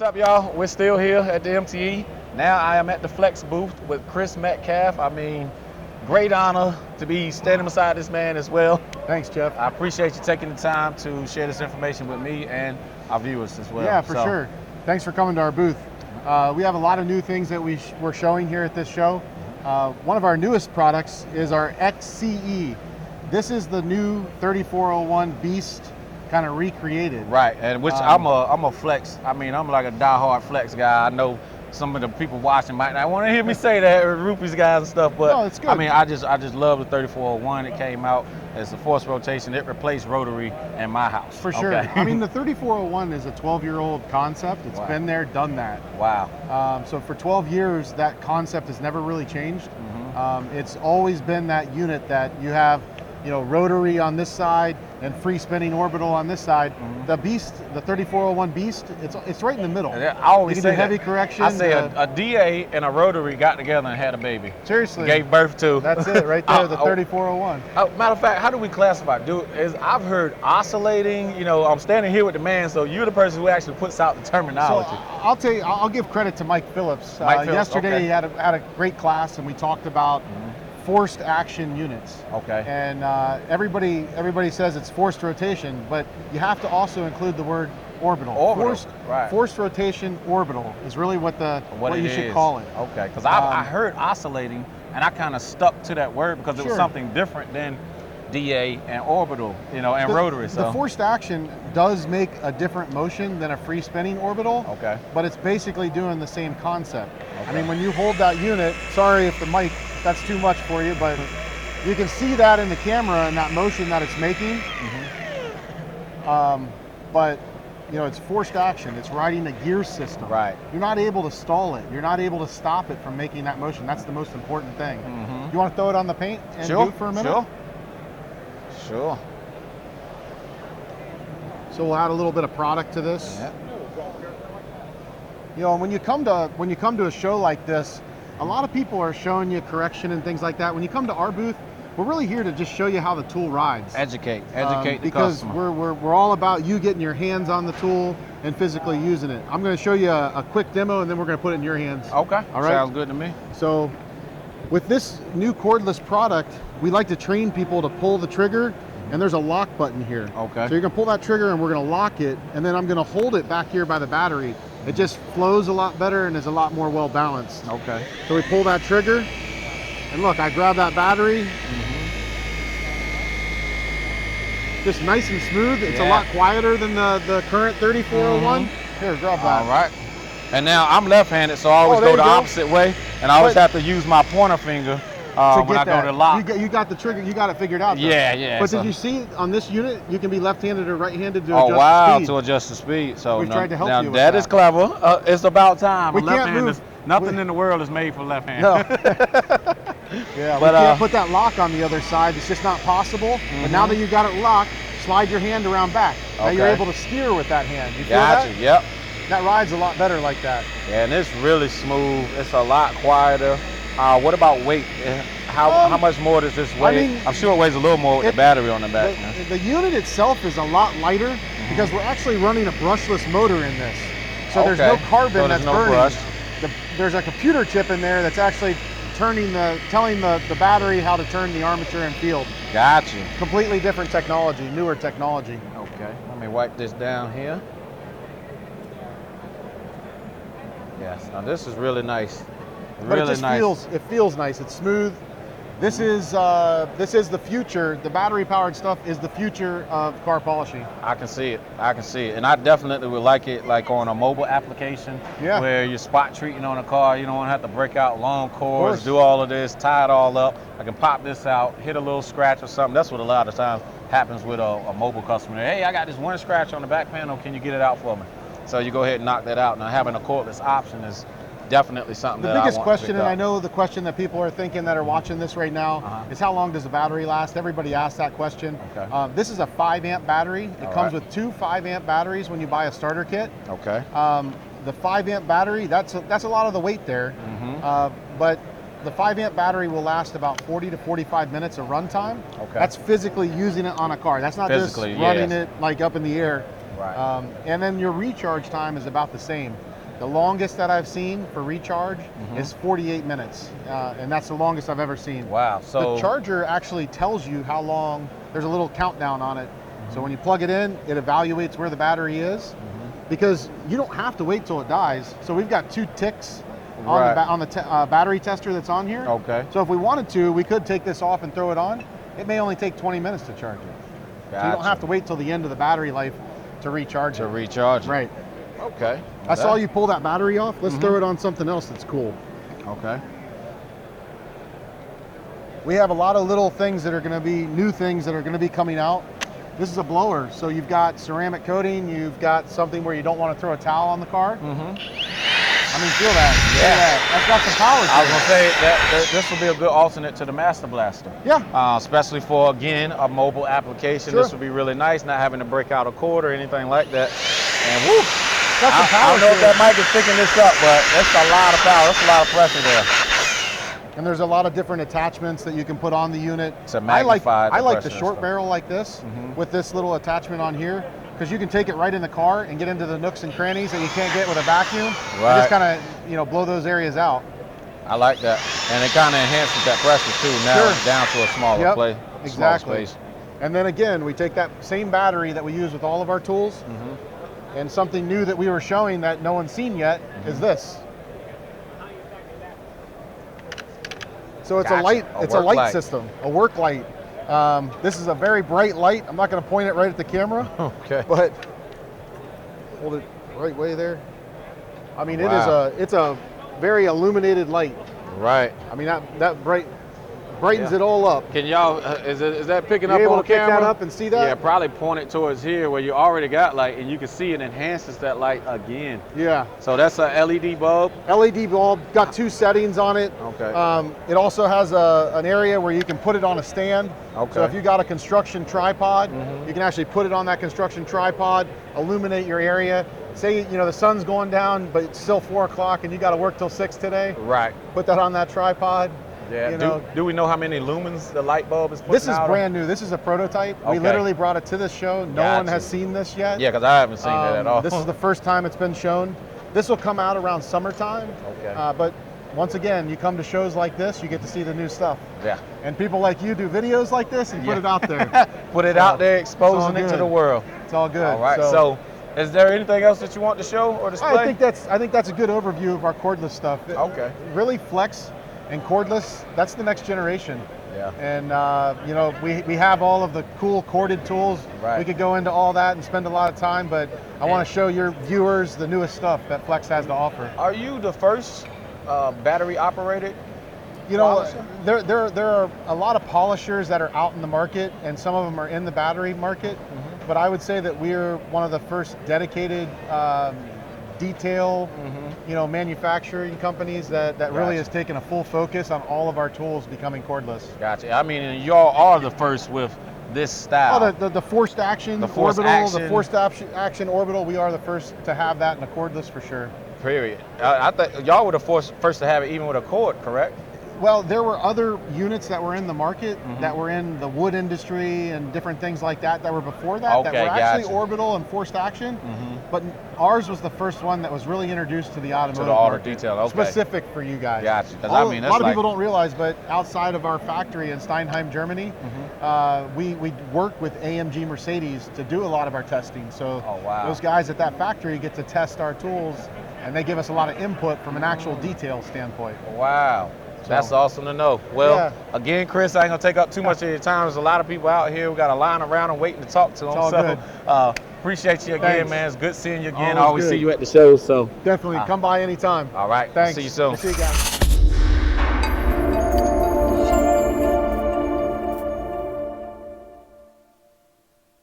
up, y'all? We're still here at the MTE. Now I am at the Flex booth with Chris Metcalf. I mean, great honor to be standing beside this man as well. Thanks, Jeff. I appreciate you taking the time to share this information with me and our viewers as well. Yeah, for sure. Thanks for coming to our booth. We have a lot of new things that we're showing here at this show. One of our newest products is our XCE. This is the new 3401 Beast, kind of recreated. Right, and which I'm a Flex. I mean, I'm like a diehard Flex guy. I know some of the people watching might not want to hear me say that, or Rupees guys and stuff, but no, it's good. I mean, I just love the 3401. It came out as a forced rotation. It replaced rotary in my house. For sure. Okay. I mean, the 3401 is a 12-year-old concept. It's been there, done that. Wow. So for 12 years, that concept has never really changed. It's always been that unit that you have, you know, rotary on this side and free spinning orbital on this side. The Beast, the 3401 Beast, it's right in the middle. I always you say can do heavy correction. I say a DA and a rotary got together and had a baby. Seriously. Gave birth to. That's it right there, the 3401. Matter of fact, how do we classify? I've heard oscillating, you know, I'm standing here with the man, so you're the person who actually puts out the terminology. So I'll tell you, I'll give credit to Mike Phillips. Yesterday he had a great class and we talked about forced action units. Okay. And everybody says it's forced rotation, but you have to also include the word orbital. Forced rotation orbital is really what you should call it. Okay, because I heard oscillating and I kind of stuck to that word because it was something different than DA and orbital, you know, and rotary. So the forced action does make a different motion than a free spinning orbital. Okay. But it's basically doing the same concept. Okay. I mean, when you hold that unit, sorry if the mic, that's too much for you, but you can see that in the camera and that motion that it's making. But you know, it's forced action. It's riding a gear system. Right. You're not able to stall it. You're not able to stop it from making that motion. That's the most important thing. You want to throw it on the paint and do it for a minute? Sure. So we'll add a little bit of product to this. Yeah. You know, when you come to a show like this, a lot of people are showing you correction and things like that. When you come to our booth, we're really here to just show you how the tool rides. Educate the because customer. we're all about you getting your hands on the tool and physically using it. I'm going to show you a quick demo and then we're going to put it in your hands. Okay. All right. Sounds good to me. So with this new cordless product, we like to train people to pull the trigger, and there's a lock button here. Okay. So you're gonna pull that trigger and we're gonna lock it, and then I'm gonna hold it back here by the battery. It just flows a lot better and is a lot more well balanced. Okay. So we pull that trigger, and look, I grab that battery. Just nice and smooth. It's a lot quieter than the current 3401. Here, grab that. All right. And now I'm left-handed, so I always go the opposite way, and I always have to use my pointer finger when I go to lock. You got the trigger, you got it figured out. Though. Yeah. But did you see on this unit, you can be left-handed or right-handed to adjust the speed. To adjust the speed. So we've tried to help you with that is clever. It's about time. We can't move. Nothing in the world is made for left-handed. No. Yeah, but we can't put that lock on the other side. It's just not possible. But now that you got it locked, slide your hand around back. Now you're able to steer with that hand. You feel that? Yep. That rides a lot better like that. Yeah, and it's really smooth. It's a lot quieter. What about weight? How much more does this weigh? I mean, I'm sure it weighs a little more with the battery on the back. The unit itself is a lot lighter because we're actually running a brushless motor in this. So there's no carbon that's burning. There's a computer chip in there that's actually telling the battery how to turn the armature and field. Gotcha. Completely different technology, newer technology. Okay, let me wipe this down here. Yes, now this is really nice. But it feels nice. It's smooth. This is the future. The battery-powered stuff is the future of car polishing. I can see it. And I definitely would like it like on a mobile application where you're spot treating on a car. You don't want to have to break out long cords, do all of this, tie it all up. I can pop this out, hit a little scratch or something. That's what a lot of times happens with a mobile customer. Hey, I got this one scratch on the back panel. Can you get it out for me? So you go ahead and knock that out. Now having a cordless option is definitely something that I want to pick up. The biggest question, and I know the question that people are thinking that are watching this right now, is how long does the battery last? Everybody asks that question. Okay. This is a 5-amp battery. It comes with 2 5-amp batteries when you buy a starter kit. Okay. The 5-amp battery, that's a lot of the weight there, but the 5-amp battery will last about 40 to 45 minutes of runtime. Okay. That's physically using it on a car. That's not just running it like up in the air. Right. And then your recharge time is about the same. The longest that I've seen for recharge is 48 minutes, and that's the longest I've ever seen. Wow. So the charger actually tells you how long. There's a little countdown on it. So when you plug it in, it evaluates where the battery is, because you don't have to wait till it dies. So we've got 2 ticks on the battery tester that's on here. Okay. So if we wanted to, we could take this off and throw it on. It may only take 20 minutes to charge it. Gotcha. So you don't have to wait till the end of the battery life to recharge it. Right. Okay. I saw you pull that battery off. Let's throw it on something else that's cool. Okay. We have a lot of little things that are going to be new things that are going to be coming out. This is a blower, so you've got ceramic coating, you've got something where you don't want to throw a towel on the car. I mean, feel that. Yeah. That's got some power to it. I was going to say that this will be a good alternate to the Master Blaster. Yeah. Especially for, again, a mobile application. Sure. This would be really nice, not having to break out a cord or anything like that. And woo! Got some power I don't know if to it. that mic is picking this up, but that's a lot of power. That's a lot of pressure there. And there's a lot of different attachments that you can put on the unit. To magnify I like the pressure short and stuff. barrel like this with this little attachment on here, because you can take it right in the car and get into the nooks and crannies that you can't get with a vacuum. Right. And just kind of blow those areas out. I like that. And it kind of enhances that pressure too. Now it's down to a smaller play. Exactly. Small space. And then again, we take that same battery that we use with all of our tools, and something new that we were showing that no one's seen yet is this. So it's a light. It's a light system, a work light. This is a very bright light. I'm not going to point it right at the camera. Okay. But hold it the right way there. I mean, it's a very illuminated light. Right. I mean, that brightens it all up. Can y'all, is that picking up You able on to pick camera? that up and see that? Yeah, probably point it towards here where you already got light, and you can see it enhances that light again. Yeah. So that's a LED bulb. LED bulb, got 2 settings on it. Okay. It also has an area where you can put it on a stand. Okay. So if you got a construction tripod, you can actually put it on that construction tripod, illuminate your area. Say, the sun's going down, but it's still 4 o'clock and you got to work till 6 today. Right. Put that on that tripod. Yeah. Do we know how many lumens the light bulb is putting This is out? brand new. This is a prototype. We literally brought it to this show. No one has seen this yet. Yeah, because I haven't seen that at all. This is the first time it's been shown. This will come out around summertime. Okay. But once again, you come to shows like this, you get to see the new stuff. Yeah. And people like you do videos like this and put it out there. Put it out there, exposing it to the world. It's all good. All right. So is there anything else that you want to show or display? I think that's a good overview of our cordless stuff. Okay. Really flex and cordless, that's the next generation. Yeah. And we have all of the cool corded tools. Right. We could go into all that and spend a lot of time, but I want to show your viewers the newest stuff that Flex has to offer. Are you the first battery operated? Polisher? There are a lot of polishers that are out in the market, and some of them are in the battery market. But I would say that we're one of the first dedicated detail, manufacturing companies that really has taken a full focus on all of our tools becoming cordless. Gotcha. I mean, y'all are the first with this style. Oh, the forced action orbital, the forced action orbital. We are the first to have that in a cordless for sure. Period. I think y'all were the first to have it even with a cord, correct? Well, there were other units that were in the market that were in the wood industry and different things like that were before that, that were actually orbital and forced action. But ours was the first one that was really introduced to the automotive market, detail, okay. specific for you guys. Gotcha. A lot of people don't realize, but outside of our factory in Steinheim, Germany, we work with AMG Mercedes to do a lot of our testing. So those guys at that factory get to test our tools, and they give us a lot of input from an actual detail standpoint. Wow. That's awesome to know. Well, again, Chris, I ain't gonna take up too much of your time. There's a lot of people out here. We got a line around and waiting to talk to them. It's all good. Appreciate you again, man. It's good seeing you again. Always I always see you at the shows. So definitely come by anytime. All right. Thanks. See you soon. See you guys.